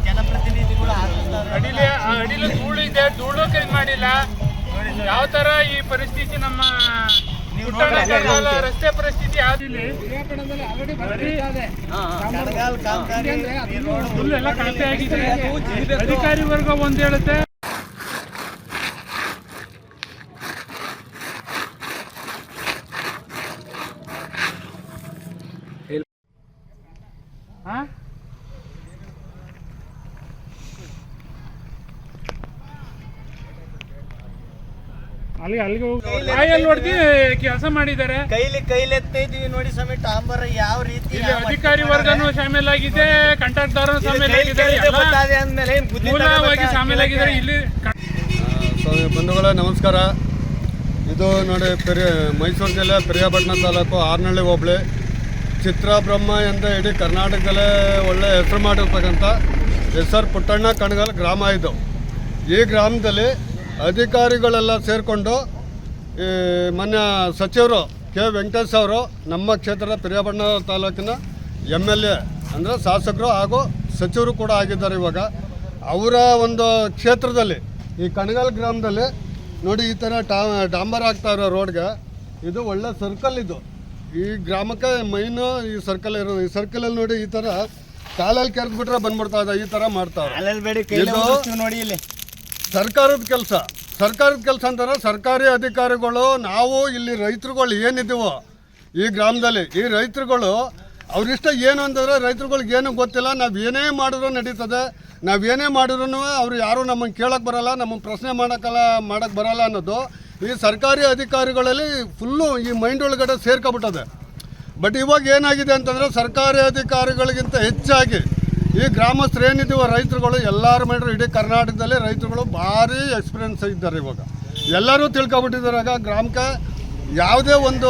ಜನಪ್ರತಿನಿಧಿಗಳು ಅಡಿಲಿ ಧೂಳು ಇದೆ, ಧೂಳು ಕೈ ಮಾಡಿಲ್ಲ. ಯಾವ ತರ ಈ ಪರಿಸ್ಥಿತಿ ನಮ್ಮ ರಸ್ತೆ ಪರಿಸ್ಥಿತಿ ಎಲ್ಲ ಖಾತೆ ಆಗಿದೆ. ಅಧಿಕಾರಿ ವರ್ಗ ಒಂದ್ ಹೇಳುತ್ತೆ. ಅಲ್ಲಿಗೆ ನೋಡ್ತಿ ಕೆಲಸ ಮಾಡಿದ್ದಾರೆ. ಕೈಲೆತ್ತಾ ಇದೀವಿ ನೋಡಿ ಸ್ವಾಮಿ. ಟಾಂಬರ್ ಯಾವ ರೀತಿ ಅಧಿಕಾರಿ ವರ್ಗನೂ ಶಾಮೀಲಾಗಿದೆ, ಕಾಂಟ್ರಾಕ್ಟರ್ ಶಾಮೀಲಾಗಿದ್ದಾರೆ, ಮೂಲವಾಗಿ ಶಾಮೀಲಾಗಿದ್ದಾರೆ. ಇಲ್ಲಿ ಬಂಧುಗಳೇ ನಮಸ್ಕಾರ. ಇದು ನೋಡಿ ಮೈಸೂರು ಜಿಲ್ಲೆ ಪಿರಿಯಾಪಟ್ಟಣ ತಾಲೂಕು ಆರ್ನಹಳ್ಳಿ ಹೋಬಳಿ ಚಿತ್ರಬ್ರಹ್ಮ ಎಂದ ಇಡೀ ಕರ್ನಾಟಕದಲ್ಲೇ ಒಳ್ಳೆ ಹೆಸರು ಮಾಡಿರ್ತಕ್ಕಂಥ SR ಪುಟ್ಟಣ್ಣ ಕಣಗಾಲ್ ಗ್ರಾಮ ಇದು. ಈ ಗ್ರಾಮದಲ್ಲಿ ಅಧಿಕಾರಿಗಳೆಲ್ಲ ಸೇರಿಕೊಂಡು ಮಾನ್ಯ ಸಚಿವರು ಕೆ ವೆಂಕಟೇಶ್ ಅವರು ನಮ್ಮ ಕ್ಷೇತ್ರದ ಪಿರಿಯಾಪಟ್ಟಣ ತಾಲೂಕಿನ MLA ಅಂದರೆ ಶಾಸಕರು ಹಾಗೂ ಸಚಿವರು ಕೂಡ ಆಗಿದ್ದಾರೆ. ಇವಾಗ ಅವರ ಒಂದು ಕ್ಷೇತ್ರದಲ್ಲಿ ಈ ಕಣಗಾಲ್ ಗ್ರಾಮದಲ್ಲಿ ನೋಡಿ ಈ ಥರ ಡಾಂಬರ್ ಆಗ್ತಾ ಇರೋ ರೋಡ್ಗೆ ಇದು ಒಳ್ಳೆ ಸರ್ಕಲ್. ಇದು ಈ ಗ್ರಾಮಕ್ಕೆ ಮೈನು ಈ ಸರ್ಕಲ್ ಇರೋದು. ಈ ಸರ್ಕಲಲ್ಲಿ ನೋಡಿ ಈ ಥರ ಕಾಲಲ್ಲಿ ಕೆರೆದ್ಬಿಟ್ರೆ ಬಂದ್ಬಿಡ್ತಾ ಇದೆ. ಈ ಥರ ಮಾಡ್ತಾವ್ರೆ. ನೋಡಿ ಇಲ್ಲಿ ಸರ್ಕಾರದ ಕೆಲಸ ಅಂತಾರೆ. ಸರ್ಕಾರಿ ಅಧಿಕಾರಿಗಳು ನಾವು ಇಲ್ಲಿ ರೈತರುಗಳು ಏನಿದ್ದೀವೋ ಈ ಗ್ರಾಮದಲ್ಲಿ ಈ ರೈತರುಗಳು ಅವ್ರಿಷ್ಟ ಏನು ಅಂತಂದರೆ ರೈತರುಗಳಿಗೆ ಏನು ಗೊತ್ತಿಲ್ಲ. ನಾವು ಏನೇ ಮಾಡಿದ್ರು ನಡೀತದೆ, ನಾವೇನೇ ಮಾಡಿದ್ರು ಅವ್ರು ಯಾರೂ ನಮಗೆ ಕೇಳೋಕ್ಕೆ ಬರೋಲ್ಲ, ನಮಗೆ ಪ್ರಶ್ನೆ ಮಾಡೋಕ್ಕೆ ಬರೋಲ್ಲ ಅನ್ನೋದು ಈ ಸರ್ಕಾರಿ ಅಧಿಕಾರಿಗಳಲ್ಲಿ ಫುಲ್ಲು ಈ ಮೈಂಡ್ ಒಳಗಡೆ ಸೇರ್ಕೊಬಿಟ್ಟದೆ. ಬಟ್ ಇವಾಗ ಏನಾಗಿದೆ ಅಂತಂದರೆ ಸರ್ಕಾರಿ ಅಧಿಕಾರಿಗಳಿಗಿಂತ ಹೆಚ್ಚಾಗಿ ಈ ಗ್ರಾಮಸ್ಥರು ಏನಿದ್ದೀವೋ ರೈತರುಗಳು ಎಲ್ಲರ ಮಾಡಿದ್ರು ಇಡೀ ಕರ್ನಾಟಕದಲ್ಲಿ ರೈತರುಗಳು ಭಾರಿ ಎಕ್ಸ್ಪೀರಿಯನ್ಸ್ ಇದ್ದಾರೆ. ಇವಾಗ ಎಲ್ಲರೂ ತಿಳ್ಕೊಬಿಟ್ಟಿದ್ದಾರೆ. ಆಗ ಗ್ರಾಮಕ್ಕೆ ಯಾವುದೇ ಒಂದು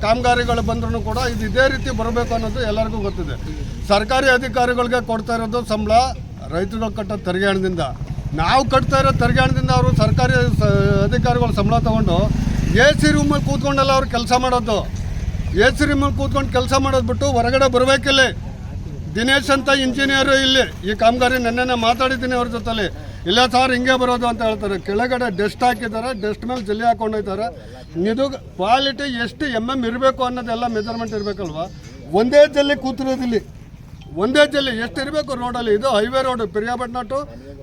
ಕಾಮಗಾರಿಗಳು ಬಂದ್ರೂ ಕೂಡ ಇದು ಇದೇ ರೀತಿ ಬರಬೇಕು ಅನ್ನೋದು ಎಲ್ಲರಿಗೂ ಗೊತ್ತಿದೆ. ಸರ್ಕಾರಿ ಅಧಿಕಾರಿಗಳಿಗೆ ಕೊಡ್ತಾ ಇರೋದು ಸಂಬಳ ರೈತರುಗಳು ಕಟ್ಟೋ ತೆರಿಗೆ ಹಣದಿಂದ. ನಾವು ಕಟ್ತಾ ಇರೋ ತೆರಿಗೆ ಹಣದಿಂದ ಅವರು ಸರ್ಕಾರಿ ಅಧಿಕಾರಿಗಳು ಸಂಬಳ ತೊಗೊಂಡು AC ರೂಮಲ್ಲಿ ಕೂತ್ಕೊಂಡೆಲ್ಲ ಅವ್ರು ಕೆಲಸ ಮಾಡೋದು. AC ರೂಮಲ್ಲಿ ಕೂತ್ಕೊಂಡು ಕೆಲಸ ಮಾಡೋದು ಬಿಟ್ಟು ಹೊರಗಡೆ ಬರಬೇಕಿಲ್ಲ. ದಿನೇಶ್ ಅಂತ ಇಂಜಿನಿಯರು ಇಲ್ಲಿ ಈ ಕಾಮಗಾರಿ ನೆನ್ನೆ ಮಾತಾಡಿದ್ದೀನಿ ಅವ್ರ ಜೊತೆಲಿ. ಇಲ್ಲ ಸರ್ ಹಿಂಗೆ ಬರೋದು ಅಂತ ಹೇಳ್ತಾರೆ. ಕೆಳಗಡೆ ಡಸ್ಟ್ ಹಾಕಿದ್ದಾರೆ, ಡಸ್ಟ್ ಮೇಲೆ ಜಲ್ಲಿ ಹಾಕೊಂಡೋಯ್ತಾರೆ. ಇದು ಕ್ವಾಲಿಟಿ ಎಷ್ಟು MM ಇರಬೇಕು ಅನ್ನೋದೆಲ್ಲ ಮೆಜರ್ಮೆಂಟ್ ಇರಬೇಕಲ್ವ. ಒಂದೇ ಜಲ್ಲಿ ಕೂತಿರೋದಿಲ್ಲಿ, ಒಂದೇ ಜಲ್ಲಿ ಎಷ್ಟು ಇರಬೇಕು ರೋಡಲ್ಲಿ. ಇದು highway road, Piriyapatna to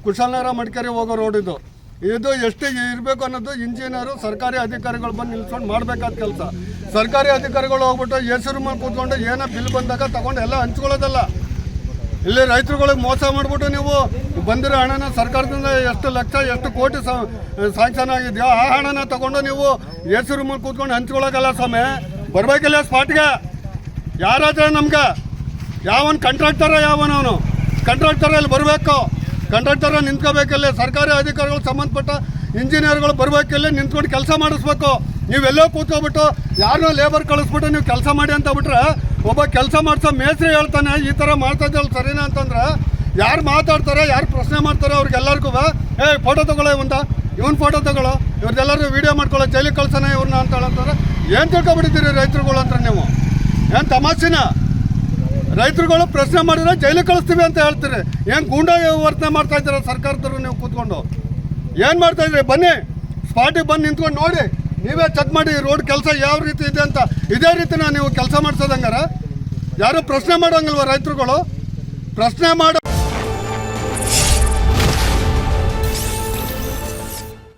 Kushalnagar Madikeri ಹೋಗೋ ರೋಡ್. ಇದು ಎಷ್ಟು ಇರಬೇಕು ಅನ್ನೋದು ಇಂಜಿನಿಯರು ಸರ್ಕಾರಿ ಅಧಿಕಾರಿಗಳು ಬಂದು ನಿಲ್ಸ್ಕೊಂಡು ಮಾಡಬೇಕಾದ ಕೆಲಸ. ಸರ್ಕಾರಿ ಅಧಿಕಾರಿಗಳು ಹೋಗ್ಬಿಟ್ಟು AC ರೂಮಲ್ಲಿ ಕೂತ್ಕೊಂಡು ಏನೋ ಬಿಲ್ ಬಂದಾಗ ತಗೊಂಡು ಎಲ್ಲ ಹಂಚ್ಕೊಳ್ಳೋದಲ್ಲ. ಇಲ್ಲಿ ರೈತರುಗಳಿಗೆ ಮೋಸ ಮಾಡಿಬಿಟ್ಟು ನೀವು ಬಂದಿರೋ ಹಣನ ಸರ್ಕಾರದಿಂದ ಎಷ್ಟು ಲಕ್ಷ ಎಷ್ಟು ಕೋಟಿ ಸ್ಯಾಂಕ್ಷನ್ ಆಗಿದೆಯೋ ಆ ಹಣನ ತಗೊಂಡು ನೀವು AC ರೂಮಲ್ಲಿ ಕೂತ್ಕೊಂಡು ಹಂಚ್ಕೊಳ್ಳೋಕ್ಕಲ್ಲ ಸ್ವಾಮಿ. ಬರಬೇಕಿಲ್ಲ ಸ್ಪಾಟ್ಗೆ. ಯಾರಾದ್ರೆ ನಮ್ಗೆ ಯಾವನು ಕಾಂಟ್ರಾಕ್ಟರ ಯಾವನವನು ಕಾಂಟ್ರಾಕ್ಟರಲ್ಲಿ ಬರಬೇಕು. ಕಾಂಟ್ರಾಕ್ಟರ ನಿಂತ್ಕೋಬೇಕಿಲ್ಲ. ಸರ್ಕಾರಿ ಅಧಿಕಾರಿಗಳು ಸಂಬಂಧಪಟ್ಟ ಇಂಜಿನಿಯರ್ಗಳು ಬರಬೇಕಿಲ್ಲ, ನಿಂತ್ಕೊಂಡು ಕೆಲಸ ಮಾಡಿಸ್ಬೇಕು. ನೀವೆಲ್ಲೋ ಕೂತ್ಕೊಬಿಟ್ಟು ಯಾರನ್ನೋ ಲೇಬರ್ ಕಳಿಸ್ಬಿಟ್ಟು ನೀವು ಕೆಲಸ ಮಾಡಿ ಅಂತ ಬಿಟ್ರೆ ಒಬ್ಬ ಕೆಲಸ ಮಾಡಿಸೋ ಮೇಸ್ತ್ರಿ ಹೇಳ್ತಾನೆ ಈ ಥರ ಮಾಡ್ತಾ ಇದ್ದಲ್ಲ ಸರಿನಾ ಅಂತಂದ್ರೆ ಯಾರು ಮಾತಾಡ್ತಾರೆ, ಯಾರು ಪ್ರಶ್ನೆ ಮಾಡ್ತಾರೆ ಅವ್ರಿಗೆಲ್ಲರಿಗೂ ಫೋಟೋ ತಗೊಳ್ಳೋ ಇವನ್ ಫೋಟೋ ತಗೊಳ್ಳೋ, ಇವ್ರದ್ದೆಲ್ಲರೂ ವೀಡಿಯೋ ಮಾಡ್ಕೊಳ್ಳೋ, ಜೈಲಿಗೆ ಕಳ್ಸೋಣ ಇವ್ರನ್ನ ಅಂತ ಹೇಳ್ತಾರೆ. ಏನು ತಿಳ್ಕೊಬಿಟ್ಟಿದ್ದೀರಿ ರೈತರುಗಳು ಅಂತ ನೀವು? ಏನು ತಮಾಷೆನ? ರೈತರುಗಳು ಪ್ರಶ್ನೆ ಮಾಡಿದ್ರೆ ಜೈಲಿಗೆ ಕಳಿಸ್ತೀವಿ ಅಂತ ಹೇಳ್ತೀರಿ. ಏನು ಗೂಂಡ ವರ್ತನೆ ಮಾಡ್ತಾ ಇದ್ದೀರ ಸರ್ಕಾರದವರು ನೀವು ಕೂತ್ಕೊಂಡು? ಏನು ಮಾಡ್ತಾ ಇದ್ರಿ? ಬನ್ನಿ ಸ್ಪಾಟಿಗೆ ಬಂದು ನಿಂತ್ಕೊಂಡು ನೋಡಿ, ನೀವೇ ಚೆಕ್ ಮಾಡಿ ರೋಡ್ ಕೆಲಸ ಯಾವ ರೀತಿ ಇದೆ ಅಂತ. ಇದೇ ರೀತಿನ ನೀವು ಕೆಲಸ ಮಾಡಿಸೋದಂಗಾರ ಯಾರು ಪ್ರಶ್ನೆ ಮಾಡೋಂಗಿಲ್ವ ರೈತರುಗಳು? ಪ್ರಶ್ನೆ ಮಾಡೋ